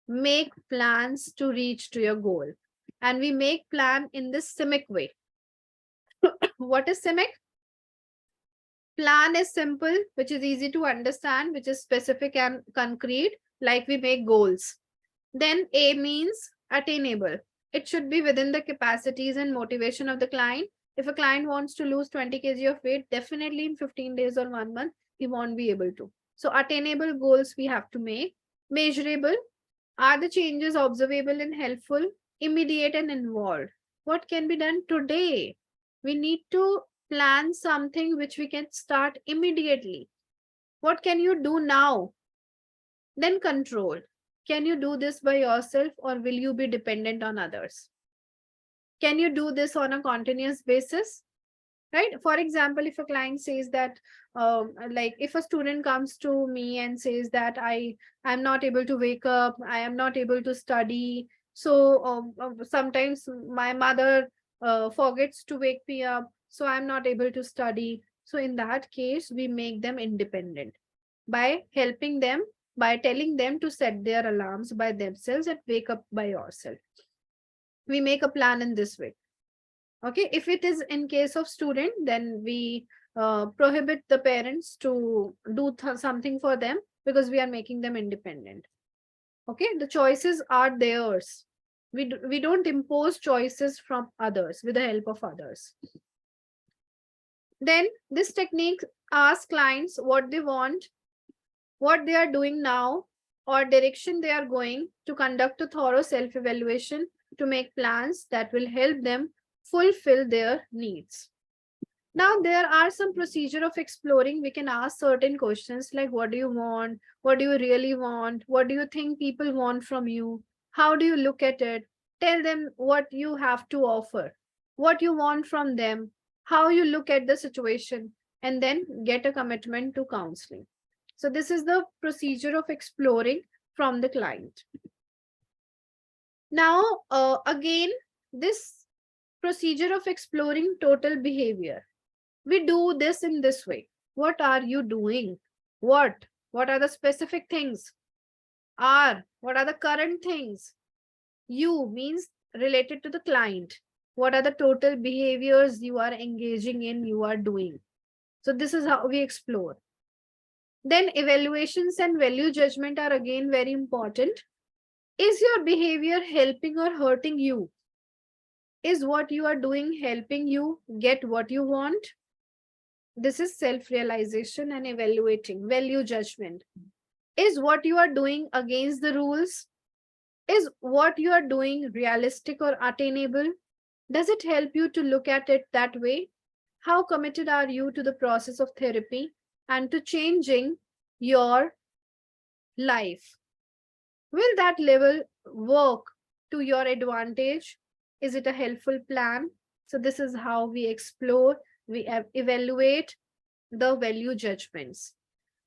Make plans to reach to your goal. And we make plan in this CIMIC way. What is CIMIC? Plan is simple, which is easy to understand, which is specific and concrete, like we make goals. Then A means attainable. It should be within the capacities and motivation of the client. If a client wants to lose 20 kg of weight, definitely in 15 days or 1 month, he won't be able to. So attainable goals we have to make. Measurable. Are the changes observable and helpful? Immediate and involved. What can be done today? We need to plan something which we can start immediately. What can you do now? Then control. Can you do this by yourself or will you be dependent on others? Can you do this on a continuous basis? Right? For example, if a client says that, like if a student comes to me and says that I'm not able to wake up, I am not able to study. So sometimes my mother forgets to wake me up, so I'm not able to study. So in that case, we make them independent by helping them, by telling them to set their alarms by themselves and wake up by yourself. We make a plan in this way. Okay, if it is in case of student, then we prohibit the parents to do something for them because we are making them independent. Okay, the choices are theirs. We don't impose choices from others with the help of others. Then this technique asks clients what they want, what they are doing now, or direction they are going, to conduct a thorough self-evaluation, to make plans that will help them fulfill their needs. Now, there are some procedure of exploring. We can ask certain questions like, what do you want? What do you really want? What do you think people want from you? How do you look at it? Tell them what you have to offer, what you want from them, how you look at the situation, and then get a commitment to counseling. So this is the procedure of exploring from the client. Now, again, this procedure of exploring total behavior, we do this in this way. What are you doing? What are the specific things? What are the current things? You means related to the client. What are the total behaviors you are engaging in, you are doing? So this is how we explore. Then evaluations and value judgment are again very important. Is your behavior helping or hurting you? Is what you are doing helping you get what you want? This is self-realization and evaluating. Value judgment. Is what you are doing against the rules? Is what you are doing realistic or attainable? Does it help you to look at it that way? How committed are you to the process of therapy and to changing your life? Will that level work to your advantage? Is it a helpful plan? So this is how we explore, we evaluate the value judgments.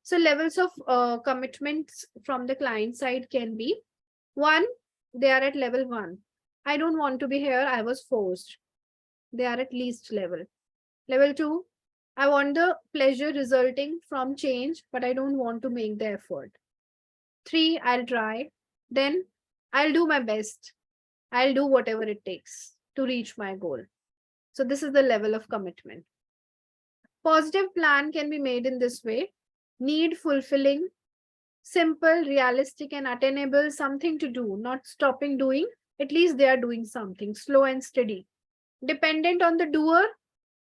So levels of commitments from the client side can be: one, they are at level 1. I don't want to be here, I was forced. They are at least level. Level 2, I want the pleasure resulting from change, but I don't want to make the effort. 3, I'll try. Then I'll do my best. I'll do whatever it takes to reach my goal. So this is the level of commitment. Positive plan can be made in this way: need fulfilling, simple, realistic, and attainable, something to do, not stopping doing. At least they are doing something, slow and steady. Dependent on the doer.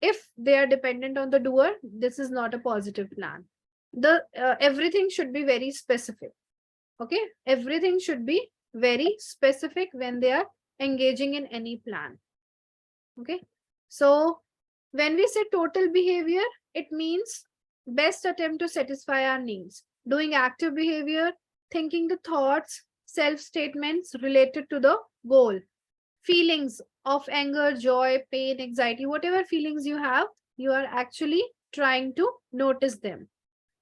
If they are dependent on the doer, this is not a positive plan. The everything should be very specific. Okay, everything should be very specific when they are engaging in any plan. Okay, so when we say total behavior, it means best attempt to satisfy our needs. Doing active behavior, thinking the thoughts, self-statements related to the goal. Feelings of anger, joy, pain, anxiety, whatever feelings you have, you are actually trying to notice them.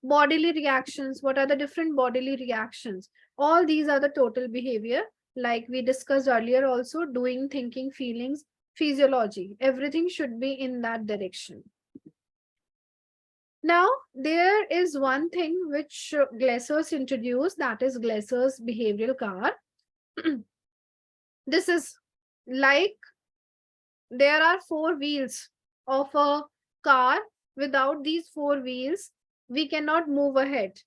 Bodily reactions, what are the different bodily reactions? All these are the total behavior, like we discussed earlier also. Doing, thinking, feelings, physiology, everything should be in that direction. Now, there is one thing which Glesser's introduced, that is Glesser's behavioral car. This is like there are 4 wheels of a car. Without these 4 wheels, we cannot move ahead.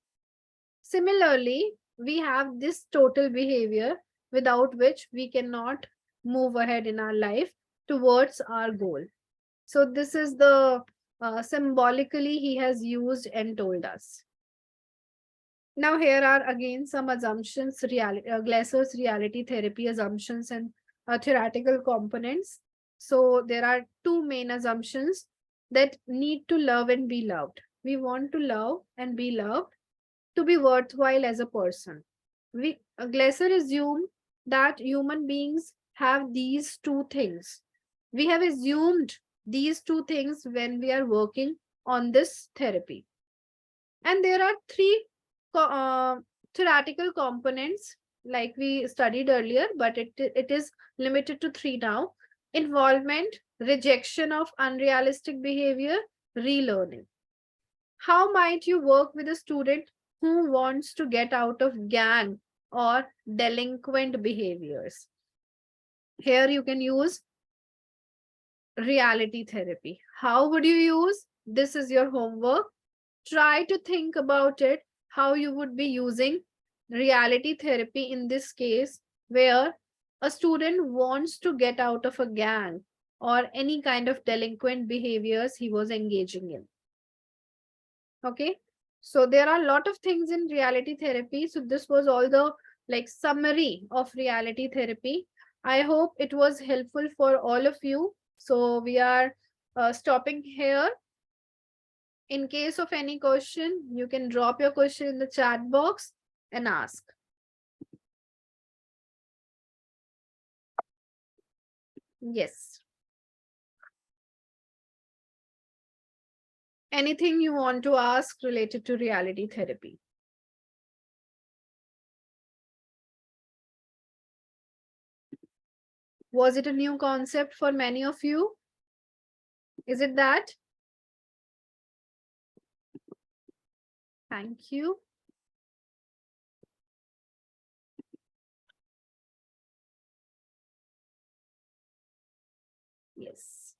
Similarly, we have this total behavior without which we cannot move ahead in our life towards our goal. So this is the symbolically he has used and told us. Now here are again some assumptions, Glasser's reality therapy assumptions and theoretical components. So there are 2 main assumptions: that need to love and be loved. We want to love and be loved to be worthwhile as a person. Glasser assumed that human beings have these 2 things. We have assumed these 2 things when we are working on this therapy. And there are 3 theoretical components like we studied earlier, but it is limited to 3 now: involvement, rejection of unrealistic behavior, relearning. How might you work with a student who wants to get out of gang or delinquent behaviors? Here you can use reality therapy. How would you use? This is your homework. Try to think about it, how you would be using reality therapy in this case, where a student wants to get out of a gang or any kind of delinquent behaviors he was engaging in. Okay, so there are a lot of things in reality therapy. So this was all the like summary of reality therapy. I hope it was helpful for all of you. So we are stopping here. In case of any question, you can drop your question in the chat box and ask. Yes. Anything you want to ask related to reality therapy? Was it a new concept for many of you? Is it that? Thank you. Yes.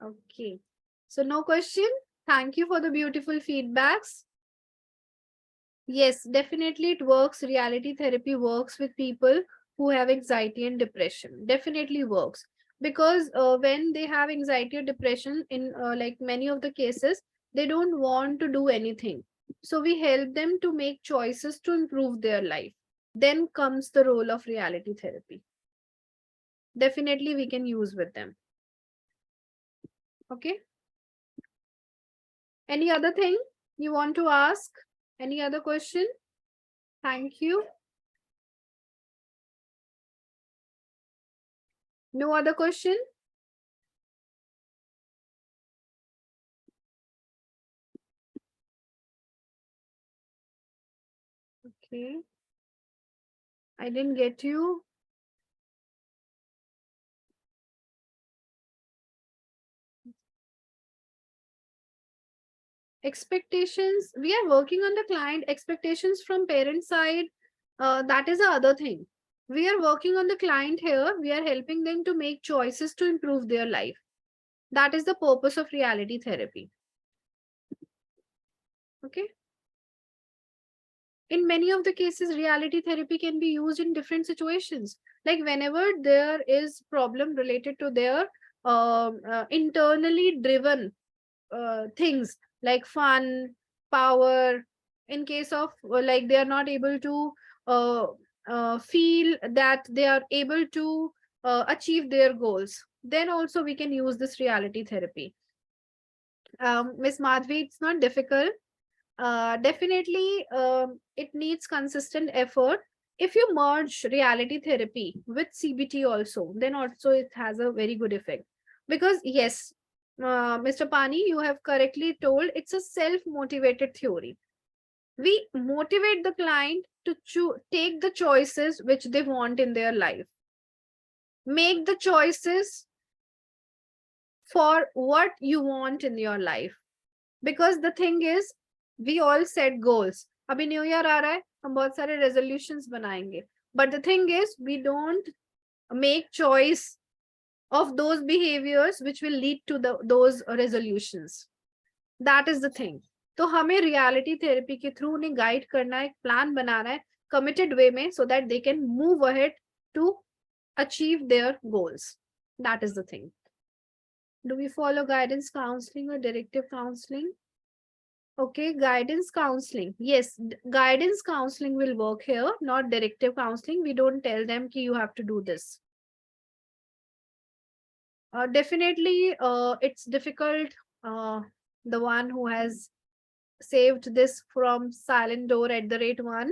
Okay. So no question. Thank you for the beautiful feedbacks. Yes, definitely it works. Reality therapy works with people who have anxiety and depression. Definitely works. Because when they have anxiety or depression, in like many of the cases, they don't want to do anything. So we help them to make choices to improve their life. Then comes the role of reality therapy. Definitely we can use with them. Okay. Any other thing you want to ask? Any other question? Thank you. No other question? Okay. I didn't get you. Expectations. We are working on the client expectations from parent side. That is the other thing. We are working on the client here. We are helping them to make choices to improve their life. That is the purpose of reality therapy. Okay. In many of the cases, reality therapy can be used in different situations. Like whenever there is problem related to their internally driven things like fun, power, in case of like they are not able to uh, feel that they are able to achieve their goals, then also we can use this reality therapy. Miss Madhvi, it's not difficult. Definitely, it needs consistent effort. If you merge reality therapy with CBT also, then also it has a very good effect. Because yes, Mr. Pani, you have correctly told it's a self-motivated theory. We motivate the client to take the choices which they want in their life. Make the choices for what you want in your life. Because the thing is, we all set goals. अभी new year आ रहा है, हम बहुत सारे resolutions बनाएंगे. But the thing is, we don't make choice of those behaviors which will lead to those resolutions. That is the thing. तो हमें reality therapy के through उन्हें guide करना है, plan बनाना है, committed way में, so that they can move ahead to achieve their goals. That is the thing. Do we follow guidance counseling or directive counseling? Okay, guidance counseling. Yes, guidance counseling will work here, not directive counseling. We don't tell them ki you have to do this. Definitely, it's difficult. The one who has saved this from Silent.Door.1.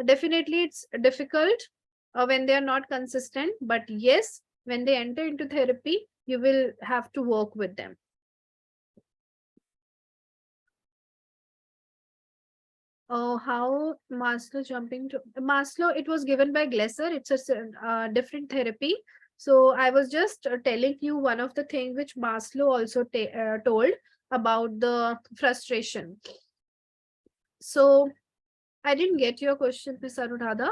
Definitely, it's difficult when they are not consistent. But yes, when they enter into therapy, you will have to work with them. Oh, how Maslow jumping to Maslow, it was given by Glesser. It's a different therapy. So I was just telling you one of the things which Maslow also told about the frustration. So I didn't get your question, Ms. Anuradha.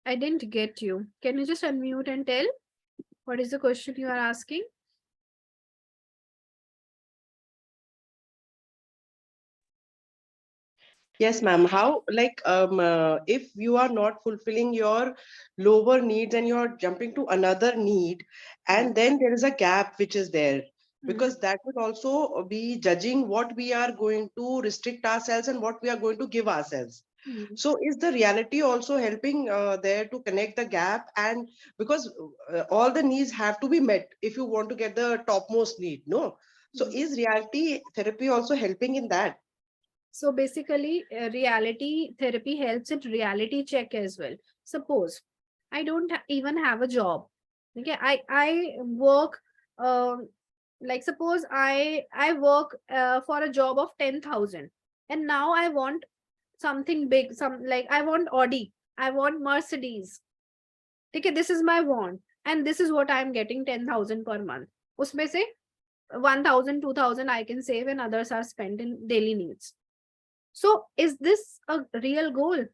I didn't get you. Can you just unmute and tell what is the question you are asking? Yes, ma'am. How, like, if you are not fulfilling your lower needs and you're jumping to another need, and then there is a gap which is there, because that would also be judging what we are going to restrict ourselves and what we are going to give ourselves. So, is the reality also helping there to connect the gap? And because all the needs have to be met if you want to get the topmost need, no? So, is reality therapy also helping in that? So basically, reality therapy helps in reality check as well. Suppose I don't even have a job. Okay, I work. Like suppose I work for a job of 10,000, and now I want something big. Some like I want Audi. I want Mercedes. Okay, this is my want, and this is what I am getting 10,000 per month. उसमें से 1,000, 2,000 I can save, and others are spent in daily needs. So is this a real goal?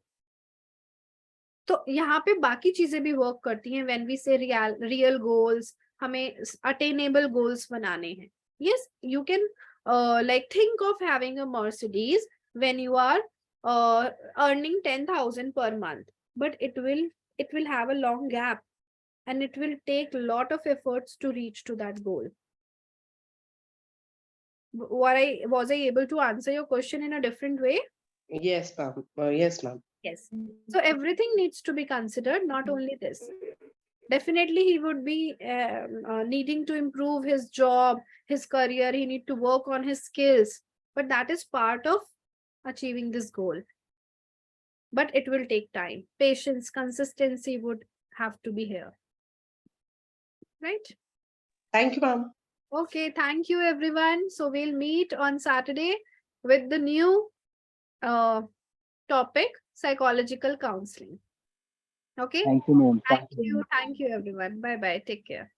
तो यहाँ पे बाकी चीजें भी work करती हैं. When we say real goals, हमें attainable goals बनाने हैं. Yes, you can like think of having a Mercedes when you are earning 10,000 per month, but it will have a long gap, and it will take a lot of efforts to reach to that goal. Was I able to answer your question in a different way? Yes, ma'am. Yes, ma'am. Yes. So everything needs to be considered, not only this. Definitely, he would be needing to improve his job, his career. He need to work on his skills, but that is part of achieving this goal. But it will take time. Patience, consistency would have to be here. Right? Thank you, ma'am. Okay. Thank you, everyone. So we'll meet on Saturday with the new topic, psychological counseling. Okay. Thank you, ma'am. Thank you. Thank you, everyone. Bye bye. Take care.